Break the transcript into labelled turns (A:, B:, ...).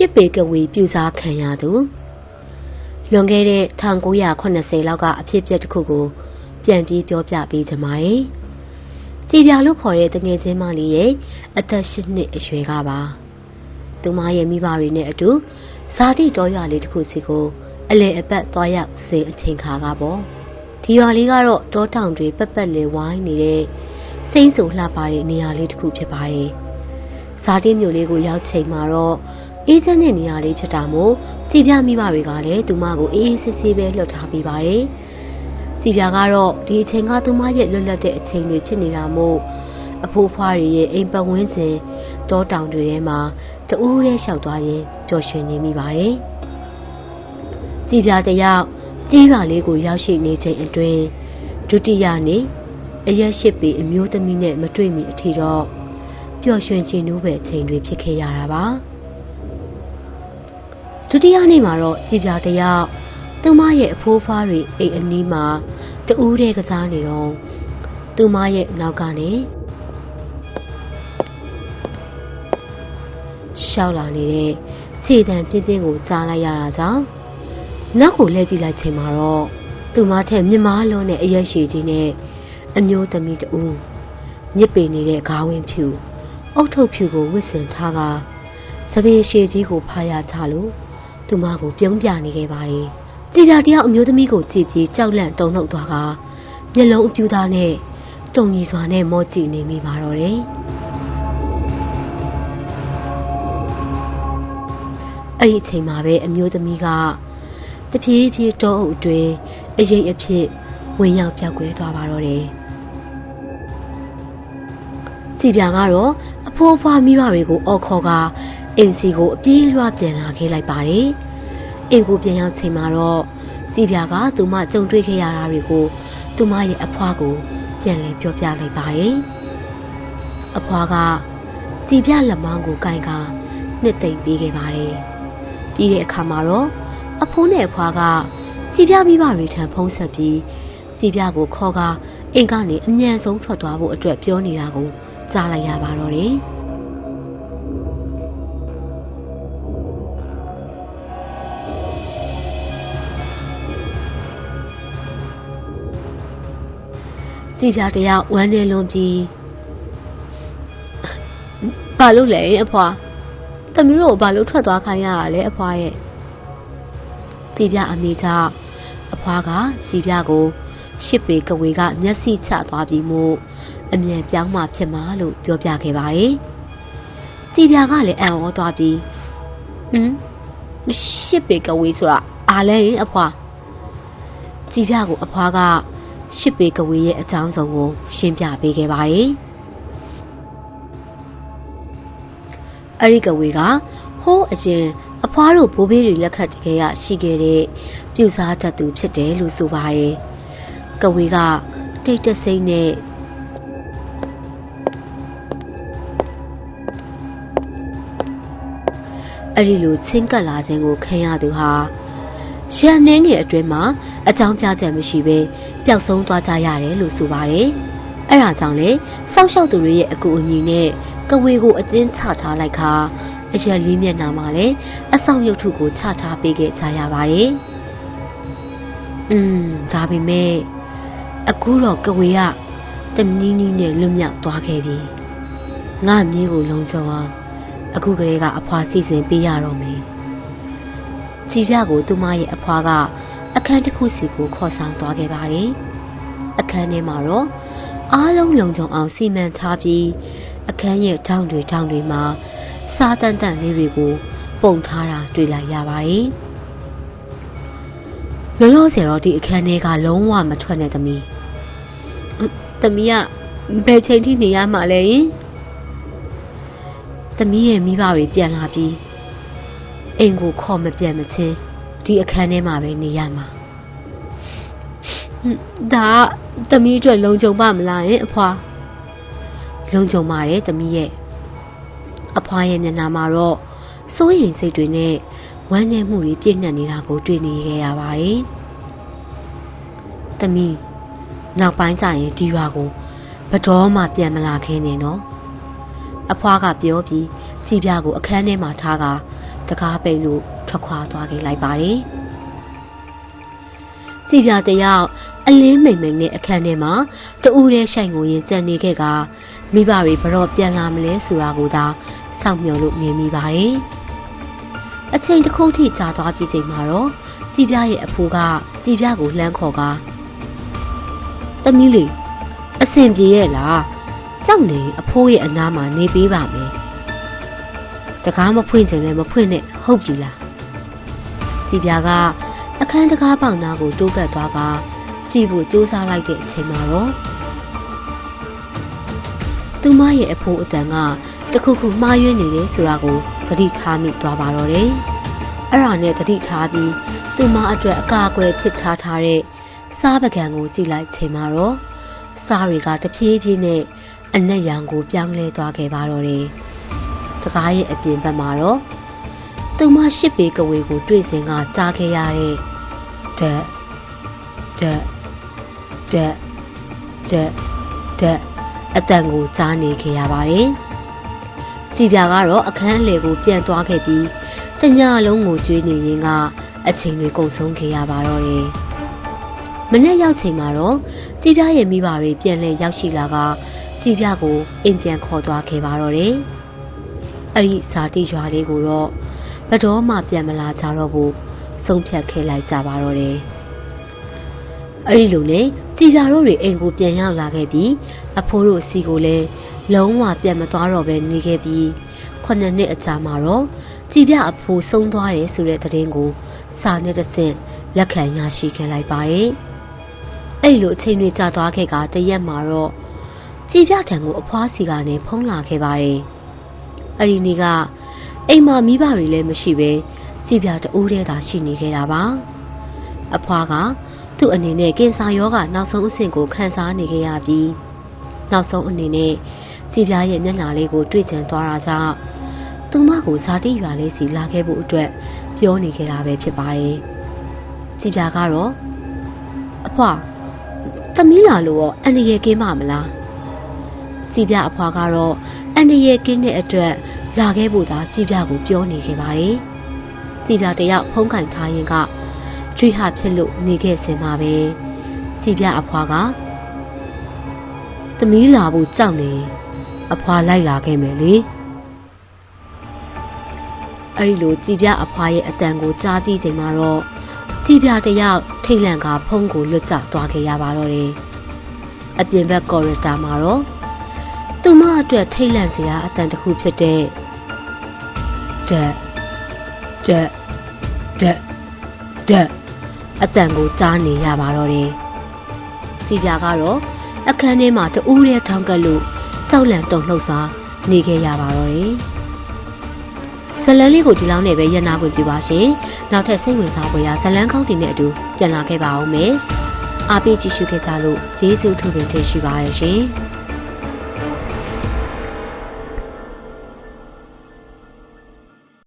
A: စ်ပေကဝေပြူစားခံရသူလွန်ခဲ့တဲ့1980လောက်ကအဖြစ်အပျက်တစ်ခုကိုပြန်ပြီးပြောပြပေးကြပါမယ်။ကြည်ပြလို့ခေါ်တဲ့တငယ်ချင်းမလေးရဲ့အသက်8နှစ်အရွယ်ကပါ။သူမရဲ့မိဘတွေနဲ့အတူဇာတိတော်ရွာလေးတစ်ခုစီကိုအလဲအပတ်သွားရောက်စဉ်အချိန်ခါကပေါ့။ဒီရွာလေးကတော့တောတောင်တွေပက်ပက်လေဝိုင်းနေတဲ့စိမ့်စုံလှပတဲ့နေရာလေးတစ်ခုဖြစ်ပါတယ်။ဇာတိမြို့လေးကိုရောက်ချိန်မှာတော့အေးချမ်းတဲ့နေရာလေးဖြစ်တာမို့ကြည်ပြမိဘတွေကလည်းသူမကိုအေးအေးဆေးဆေးပဲလွှတ်ထားပေးပါတယ်။ကြည်ပြကတော့ဒီအချိန်ကသူမရဲ့လွတ်လပ်တဲ့အချိန်တွေဖြစ်နေတာမို့အဖိုးဖွားတွေရဲ့အိမ်ပတ်ဝန်းကျင်တောတောင်တွေထဲမှာတူးရဲလျှောက်သွားရင်ပျော်ရွှင်နေမိပါတယ်။ကြည်ပြတယောက်ကြီးရွာလေးကိုရောက်ရှိနေချိန်အတွင်းဒုတိယနေ့အရက်ရှိပေအမျိုးသမီးနဲ့မတွေ့မီအထီတော့ပျော်ရွှင်ခြင်းနိုးပဲအချိန်တွေဖြစ်ခဲ့ရတာပါ။ဒုတိယနေ့မှာတော့ကြည်ပြတယောက်သူမရဲ့အဖိုးဖွားတွေအိမ်အနီးမှာတူးတဲ့ကစားနေတော့သူမရဲ့နောက်ကနေရှောက်လာနေတဲ့ခြေတံပြင်းပြင်းကိုကြားလိုက်ရတာကြောင့်နောက်ကိုလှည့်ကြည့်လိုက်ချိန်မှာတော့သူမထက်မြမလုံးနဲ့အရက်ရှည်ကြီးနဲ့အမျိုးသမီးတူမြစ်ပေနေတဲ့ခေါင်းဝင်းဖြူအုတ်ထုပ်ဖြူကိုဝစ်ဆင်ထားကသပင်ရှည်ကြီးကိုဖားရချလို့သူမကိုပြုံးပြနေခဲ့ပါတယ်။ကြည်ပြတယောက်အမျိုးသမီးကိုကြည့်ပြီးကြောက်လန့်တုန်လှုပ်သွားကမျက်လုံးအပြူသားနဲ့တုံကြီးစွာနဲ့မော့ကြည့်နေမိပါတော့တယ်။အဲ့ဒီအချိန်မှာပဲအမျိုးသမီးကတဖြည်းဖြည်းတောအုပ်အတွင်းအရေးအဖြစ်ဝင်ရောက်ပြောက်ကွဲသွားပါတော့တယ်။ကြည်ပြကတော့အဖိုးဖွားမိဘတွေကိုအော်ခေါ်ကအင်စီကိုအပြေးလွှားပြန်လာခဲ့လိုက်ပါတယ်။အင်ကိုပြန်ရောက်ချိန်မှာတော့ကြည်ပြကသူမကြုံတွေ့ခဲ့ရတာတွေကိုသူမရဲ့အဖွားကိုပြန်လည်ပြောပြလိုက်ပါတယ်။အဖွားကကြည်ပြလက်မောင်းကိုကိုင်ကနှစ်သိမ့်ပေးခဲ့ပါတယ်။ပြီးတဲ့အခါမှာတော့အဖိုးနဲ့အဖွားကကြည်ပြမိဘတွေထံဖုံးဆက်ပြီးကြည်ပြကိုခေါ်ကအင်ကနေအမြန်ဆုံးထွက်သွားဖို့အတွက်ပြောနေတာကိုကြားလိုက်ရပါတော့တယ်။ကြည်ပြတယောက်ဝမ်းနေလွန်ပြီးဘာလို့လဲအဖွားသမီးတို့ဘာလို့ထွက်သွားခိုင်းရတာလဲအဖွားရဲ့ကြည်ပြအမိကြောင့်အဖွားကကြည်ပြကို8ပေကဝေကမျက်စိချသွားပြီးမို့အမြန်ပြောင်းမှဖြစ်မှာလို့ပြောပြခဲ့ပါတယ်။ကြည်ပြကလည်းအံ့ဩသွားပြီး8ပေကဝေဆိုတာအားလဲအဖွားကြည်ပြကိုအဖွားက8ပေကဝေရဲ့အကြောင်းစုံကိုရှင်းပြပေးခဲ့ပါတယ်။အဲ့ဒီကဝေကဟိုးအရင်အဖွားတို့ဘိုးဘေးတွေလက်ခတ်တကယ်ရရှိခဲ့တဲ့ပြူစားတတ်သူဖြစ်တယ်လို့ဆိုပါတယ်။ကဝေကတိတ်တဆိတ်နဲ့အဲ့ဒီလိုချင်းကပ်လာခြင်းကိုခံရသူဟာရန်နှင်းငယ်အတွင်းမှာအကြောင်းပြချက်မရှိဘဲပျောက်ဆုံးသွားကြရတယ်လို့ဆိုပါတယ်။အဲ့ဒါကြောင့်လေစောင့်ရှောက်သူတွေရဲ့အကူအညီနဲ့ကဝေကိုအတင်းချထားလိုက်ခါအရက်လေးမျက်နှာမှာလည်းအဆောင်ရုပ်ထုကိုချထားပေးခဲ့ကြရပါတယ်။ဒါပေမဲ့အခုတော့ကဝေကတမနီးနီးနဲ့လွတ်မြောက်သွားခဲ့ပြီ။ငါမြေးကိုလုံခြုံအောင်အခုကလေးကအဖွားစီစဉ်ပေးရတော့မယ်။ကြည်ပြကိုသူမရဲ့အဖွားကအခန်းတစ်ခုစီကိုခေါ်ဆောင်သွားခဲ့ပါတယ်။အခန်းထဲမှာတော့အားလုံးလုံခြုံအောင်စီမံထားပြီးအခန်းရဲ့ထောင်တွေမှာစားတန်တန်လေးတွေကိုပုံထားတာတွေ့လိုက်ရပါတယ်။လောလောဆယ်တော့ဒီအခန်းထဲကလုံးဝမထွက်နဲ့သမီး။သမီးကဘယ်ချိန်ထိနေရမှာလဲ။သမီးရဲ့မိဘတွေပြန်လာပြီးအိမ်ကိုခေါ်မပြန်မချင်းဒီအခန်းထဲမှာပဲနေရမှာ။ဒါသမီးအတွက်လုံခြုံပါမလားအဖွား။လုံခြုံပါတယ်သမီးရဲ့အဖွားရဲ့မျက်နှာမှာတော့စိုးရိမ်စိတ်တွေနဲ့ဝမ်းနည်းမှုတွေပြည့်နှက်နေတာကိုတွေ့နေခဲ့ရပါတယ်။သမီးနောက်ပိုင်းကျရင်ဒီရွာကိုဘယ်တော့မှပြန်မလာခဲနဲ့နော်။အဖွားကပြောပြီးကြည်ပြကိုအခန်းထဲမှာထားက တကားပိတ်လို့ထွက်ခွာသွားခဲ့လိုက်ပါတယ်။ကြည်ပြတယောက်အလင်းမိန်မိန်နဲ့အခန်းထဲမှာတူးတဲ့ရှိုင်ကိုရင်ကြံနေခဲ့ကမိဘတွေဘရော့ပြန်လာမလဲဆိုတာကိုသာစောင့်မျှော်လို့နေမိပါတယ်။အချိန်တစ်ခုထိကြာသွားပြီချိန်မှာတော့ကြည်ပြရဲ့အဖိုးကကြည်ပြကိုလှမ်းခေါ်ကသမီးလေးအဆင်ပြေရဲ့လားကြောက်နေအဖိုးရဲ့အနားမှာနေပေးပါမယ်တကားမဖွင့်ချင်လည်းမဖွင့်နဲ့ဟုတ်ပြီလားကြည်ပြကအခန်းတကားပေါက်နာကိုတိုးကပ်သွားကကြည့်ဖို့ကြိုးစားလိုက်တဲ့အချိန်မှာတော့သူမရဲ့အဖိုးအတန်ကတခုခုမှားယွင်းနေတယ်ဆိုတာကိုသတိထားမိသွားပါတော့တယ်အဲ့ဒါနဲ့သတိထားပြီးသူမအတွက်အကာအကွယ်ဖြစ်ထားတဲ့စားပကံကိုကြည့်လိုက်ချိန်မှာတော့စားတွေကတဖြည်းဖြည်းနဲ့အနက်ရောင်ကိုပြောင်းလဲသွားခဲ့ပါတော့တယ်တကားရဲ့အပြင်ဘက်မှာတော့သူမရှိပေကဝေကိုတွေ့စဉ်ကကြားခဲ့ရတဲ့အတန်ကိုကြားနေခဲ့ရပါတယ်ကြည်ပြကတော့အခန်းအလယ်ကိုပြန်သွားခဲ့ပြီးတညလုံးကိုကျွေးနေရင်ကအချိန်တွေကုန်ဆုံးခဲ့ရပါတော့တယ်မနေ့ရောက်ချိန်မှာတော့ကြည်ပြရဲ့မိဘတွေပြန်လည်ရောက်ရှိလာကကြည်ပြကိုအိမ်ပြန်ခေါ်သွားခဲ့ပါတော့တယ်အဲ့ဒီဇာတိရွာလေးကိုတော့ဘယ်တော့မှပြန်မလာကြတော့ဘူးဆုံးဖြတ်ခဲ့လိုက်ကြပါတော့တယ်အဲ့ဒီလိုနဲ့ကြည်ပြတို့တွေအိမ်ကိုပြန်ရောက်လာခဲ့ပြီးအဖိုးတို့စီကိုလည်းလုံးဝပြန်မသွားတော့ပဲနေခဲ့ပြီး9နှစ်အကြာမှာတော့ကြည်ပြအဖိုးဆုံးသွားတယ်ဆိုတဲ့သတင်းကိုစာနဲ့တစ်ဆင့်လက်ခံရရှိခဲ့လိုက်ပါတယ်အဲ့လိုအချိန်တွေကြာသွားခဲ့ကတရက်မှာတော့ကြည်ပြထံကိုအဖွားစီကနေဖုံးလာခဲ့ပါတယ်အဲ့ဒီနေ့ကအိမ်မှာမိဘတွေလည်းမရှိပဲကြည်ပြတူးတဲ့သာရှိနေခဲ့တာပါအဖွားကသူ့အနေနဲ့ကင်ဆာရောဂါနောက်ဆုံးအဆင့်ကိုခံစားနေခဲ့ရပြီးနောက်ဆုံးအနေနဲ့ကြည်ပြရဲ့မျက်နှာလေးကိုတွေ့ကြံသွားတာကြောင့်သူမကိုဇာတိရွာလေးစီလာခဲ့ဖို့အတွက်ပြောနေခဲ့တာပဲဖြစ်ပါတယ်ကြည်ပြကတော့အဖွားသမီးလာလို့ရောအန္တရာယ်ကင်းပါမလားကြည်ပြအဖွားကတော့အန္တရာယ်ကင်းတဲ့အတွက်လာခဲ့ဖို့သာကြည်ပြကိုပြောနေခဲ့ပါတယ်ကြည်ပြတယောက်ဖုံးကင်ထားရင်ကကြွေးဟဖြစ်လို့နေခဲ့စင်မှာပဲကြည်ပြအဖွားကသမီးလာဖို့ကြောက်နေအဖွားလိုက်လာခဲ့မယ်လေအဲ့ဒီလိုကြည်ပြအဖွားရဲ့အတန်ကိုကြားပြီးချိန်မှာတော့ကြည်ပြတယောက်ထိတ်လန့်ကဖုံးကိုလွတ်ကျသွားခဲ့ရပါတော့တယ်အပြင်ဘက်ကော်ရီတာမှာတော့သူမအတွက်ထိတ်လန့်စရာအတန်တစ်ခုဖြစ်တဲ့အတန်ကိုကြားနေရပါတော့တယ်ကြည်ပြကတော့အခန်းထဲမှာတူးရဲထောင်းကပ်လို့ကြောက်လန့်တုန်လှုပ်စွာနေခဲ့ရပါတော့တယ်ဇလန်းလေးကိုဒီလောက်နဲ့ပဲရနာခွင့်ပြုပါရှင်နောက်ထပ်စိတ်ဝင်စားဖွယ်ရာဇလန်းကောင်းတင်တဲ့အတူပြန်လာခဲ့ပါဦးမယ်အားပေးကြည့်ရှုခဲ့ကြလို့ကျေးဇူးထူးပင်တင်ရှိပါရရှင်